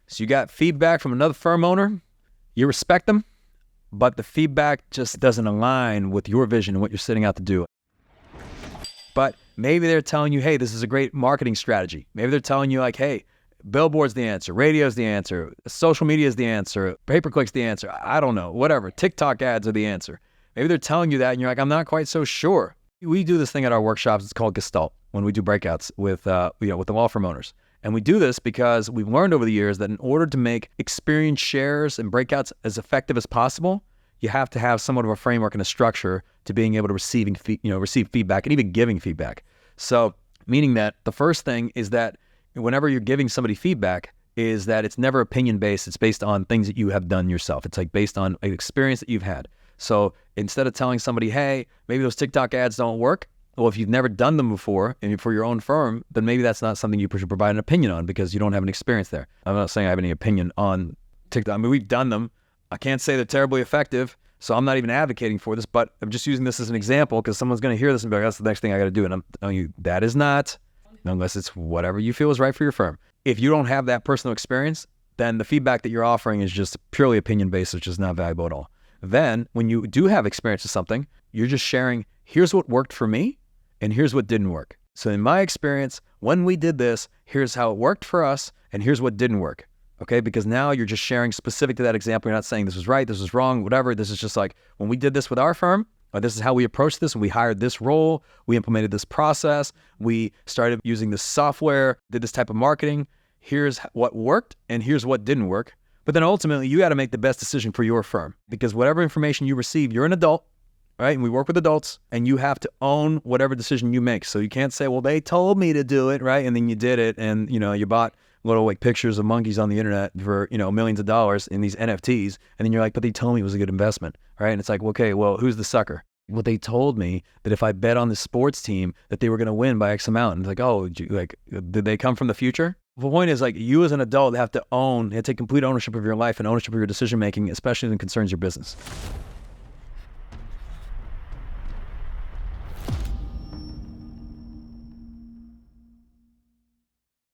So you got feedback from another firm owner, you respect them, but the feedback just doesn't align with your vision and what you're setting out to do. But maybe they're telling you, hey, this is a great marketing strategy. Maybe they're telling you like, hey, billboard's the answer, radio's the answer, social media is the answer, pay-per-click's the answer, I don't know, whatever, TikTok ads are the answer. Maybe they're telling you that and you're like, I'm not quite so sure. We do this thing at our workshops, it's called Gestalt, when we do breakouts with the law firm owners. And we do this because we've learned over the years that in order to make experience shares and breakouts as effective as possible, you have to have somewhat of a framework and a structure to being able to receive feedback and even giving feedback. So meaning that the first thing is that whenever you're giving somebody feedback is that it's never opinion-based. It's based on things that you have done yourself. It's like based on an experience that you've had. So instead of telling somebody, hey, maybe those TikTok ads don't work, well, if you've never done them before and for your own firm, then maybe that's not something you should provide an opinion on because you don't have an experience there. I'm not saying I have any opinion on TikTok. I mean, we've done them. I can't say they're terribly effective, so I'm not even advocating for this, but I'm just using this as an example because someone's going to hear this and be like, that's the next thing I got to do. And I'm telling you, that is not, unless it's whatever you feel is right for your firm. If you don't have that personal experience, then the feedback that you're offering is just purely opinion-based, which is not valuable at all. Then when you do have experience with something, you're just sharing, here's what worked for me, and here's what didn't work. So in my experience, when we did this, here's how it worked for us, and here's what didn't work. Okay, because now you're just sharing specific to that example. You're not saying this was right, this was wrong, whatever. This is just like, when we did this with our firm, or this is how we approached this, and we hired this role, we implemented this process, we started using this software, did this type of marketing. Here's what worked, and here's what didn't work. But then ultimately, you got to make the best decision for your firm, because whatever information you receive, you're an adult, right? And we work with adults, and you have to own whatever decision you make. So you can't say, well, they told me to do it, right? And then you did it, and you bought little like pictures of monkeys on the internet for millions of dollars in these NFTs, and then you're like, but they told me it was a good investment, right? And it's like, okay, well, who's the sucker? Well, they told me that if I bet on the sports team that they were going to win by X amount. And it's like, oh, did they come from the future? The point is, like, you as an adult have to take complete ownership of your life and ownership of your decision making, especially when it concerns your business.